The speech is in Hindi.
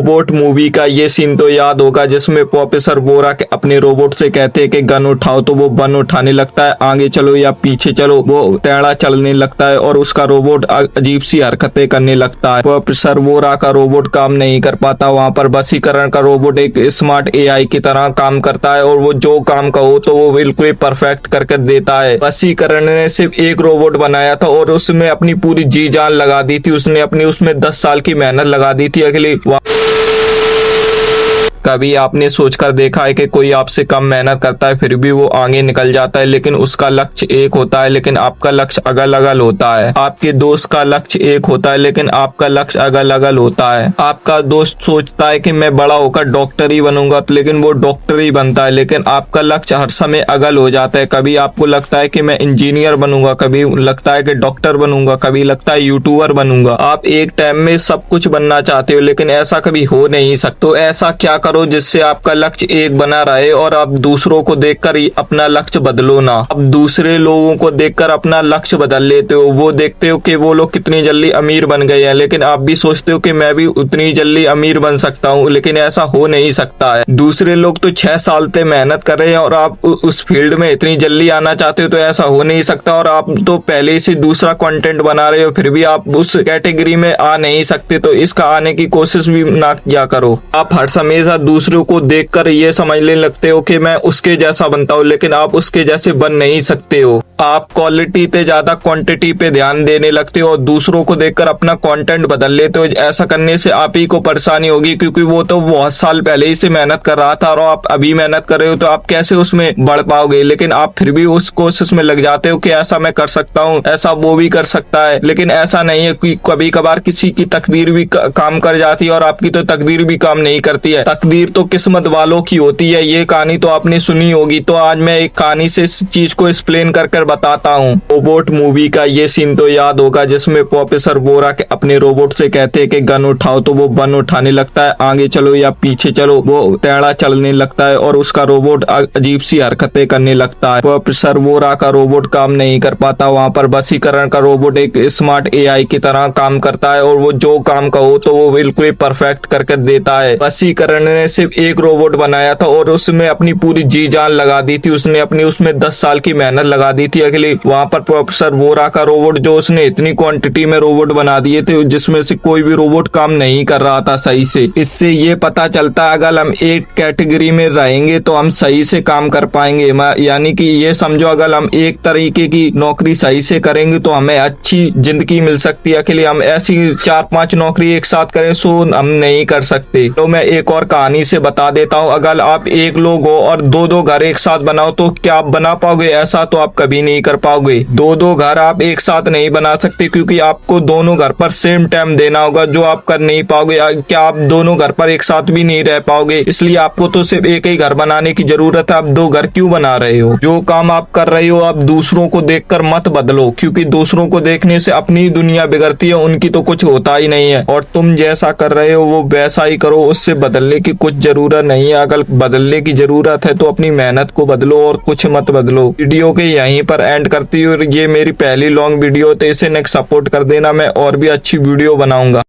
रोबोट मूवी का ये सीन तो याद होगा जिसमें प्रोफेसर बोरा के अपने रोबोट से कहते हैं कि गन उठाओ तो वो गन उठाने लगता है, आगे चलो या पीछे चलो, वो टेढ़ा चलने लगता है और उसका रोबोट अजीब सी हरकतें करने लगता है। प्रोफेसर बोरा का रोबोट काम नहीं कर पाता, वहाँ पर वशीकरण का रोबोट एक स्मार्ट एआई की तरह काम करता है और वो जो काम कहो तो वो बिल्कुल परफेक्ट करके देता है। वशीकरण ने सिर्फ एक रोबोट बनाया था और उसमें अपनी पूरी जी जान लगा दी थी, उसने अपनी उसमें 10 साल की मेहनत लगा दी थी। अगली कभी आपने सोचकर देखा है कि कोई आपसे कम मेहनत करता है फिर भी वो आगे निकल जाता है, लेकिन उसका लक्ष्य एक होता है लेकिन आपका लक्ष्य अलग अलग होता है। आपके दोस्त का लक्ष्य एक होता है लेकिन आपका लक्ष्य अलग अलग होता है। आपका दोस्त सोचता है कि मैं बड़ा होकर डॉक्टर ही बनूंगा, लेकिन वो डॉक्टर ही बनता है, लेकिन आपका लक्ष्य हर समय अलग हो जाता है। कभी आपको लगता है कि मैं इंजीनियर बनूंगा, कभी लगता है कि डॉक्टर बनूंगा, कभी लगता है यूट्यूबर बनूंगा। आप एक टाइम में सब कुछ बनना चाहते हो लेकिन ऐसा कभी हो नहीं सकता। तो ऐसा क्या करो जिससे आपका लक्ष्य एक बना रहे और आप दूसरों को देखकर अपना लक्ष्य बदलो ना। आप दूसरे लोगों को देखकर अपना लक्ष्य बदल लेते हो, वो देखते हो कि वो लोग कितनी जल्दी अमीर बन गए हैं, लेकिन आप भी सोचते हो कि मैं भी उतनी जल्दी अमीर बन सकता हूँ, लेकिन ऐसा हो नहीं सकता है। दूसरे लोग तो 6 साल से मेहनत कर रहे हैं और आप उस फील्ड में इतनी जल्दी आना चाहते हो, तो ऐसा हो नहीं सकता। और आप तो पहले से दूसरा कंटेंट बना रहे हो फिर भी आप उस कैटेगरी में आ नहीं सकते, तो इसका आने की कोशिश भी ना किया करो। आप हर हमेशा दूसरों को देखकर ये समझने लगते हो कि मैं उसके जैसा बनता हूँ, लेकिन आप उसके जैसे बन नहीं सकते हो। आप क्वालिटी से ज्यादा क्वांटिटी पे ध्यान देने लगते हो और दूसरों को देखकर अपना कंटेंट बदल लेते हो। ऐसा करने से आप ही को परेशानी होगी, क्योंकि वो तो बहुत साल पहले ही से मेहनत कर रहा था और आप अभी मेहनत कर रहे हो, तो आप कैसे उसमें बढ़ पाओगे। लेकिन आप फिर भी उस कोशिश में लग जाते हो कि ऐसा मैं कर सकता हूँ, ऐसा वो भी कर सकता है, लेकिन ऐसा नहीं है कि कभी कभार किसी की तकदीर भी काम कर जाती है और आपकी तो तकदीर भी काम नहीं करती है। तकदीर तो किस्मत वालों की होती है, ये कहानी तो आपने सुनी होगी। तो आज मैं एक कहानी से इस चीज को एक्सप्लेन कर बताता हूँ। रोबोट मूवी का ये सीन तो याद होगा जिसमें प्रोफेसर बोरा के अपने रोबोट से कहते हैं कि गन उठाओ तो वो गन उठाने लगता है, आगे चलो या पीछे चलो, वो टेढ़ा चलने लगता है और उसका रोबोट अजीब सी हरकतें करने लगता है। प्रोफेसर बोरा का रोबोट काम नहीं कर पाता, वहाँ पर वशीकरण का रोबोट एक स्मार्ट एआई की तरह काम करता है और वो जो काम कहो तो वो बिल्कुल परफेक्ट करके देता है। वशीकरण ने सिर्फ एक रोबोट बनाया था और उसमें अपनी पूरी जी जान लगा दी थी, उसने अपनी उसमें 10 साल की मेहनत लगा दी थी। अगली वहाँ पर प्रोफेसर बोरा का रोबोट जो उसने इतनी क्वांटिटी में रोबोट बना दिए थे जिसमें से कोई भी रोबोट काम नहीं कर रहा था सही से। इससे ये पता चलता है अगर हम एक कैटेगरी में रहेंगे तो हम सही से काम कर पाएंगे। यानी कि ये समझो अगर हम एक तरीके की नौकरी सही से करेंगे तो हमें अच्छी जिंदगी मिल सकती है। अकेले हम ऐसी 4-5 नौकरी एक साथ करें सो हम नहीं कर सकते। तो मैं एक और कहानी से बता देता हूँ, अगर आप एक लोग हो और 2-2 घर एक साथ बनाओ तो क्या आप बना पाओगे? ऐसा तो आप कभी नहीं कर पाओगे। 2-2 घर आप एक साथ नहीं बना सकते क्योंकि आपको दोनों घर पर सेम टाइम देना होगा, जो आप कर नहीं पाओगे। क्या आप दोनों घर पर एक साथ भी नहीं रह पाओगे? इसलिए आपको तो सिर्फ एक ही घर बनाने की जरूरत है। आप 2 घर क्यों बना रहे हो? जो काम आप कर रहे हो आप दूसरों को देखकर मत बदलो, क्योंकि दूसरों को देखने से अपनी दुनिया बिगड़ती है, उनकी तो कुछ होता ही नहीं है। और तुम जैसा कर रहे हो वो वैसा ही करो, उससे बदलने की कुछ जरूरत नहीं है। अगर बदलने की जरूरत है तो अपनी मेहनत को बदलो और कुछ मत बदलो। वीडियो के यहीं पर एंड करती हूँ। ये मेरी पहली लॉन्ग वीडियो तो इसे नेक्स्ट सपोर्ट कर देना, मैं और भी अच्छी वीडियो बनाऊंगा।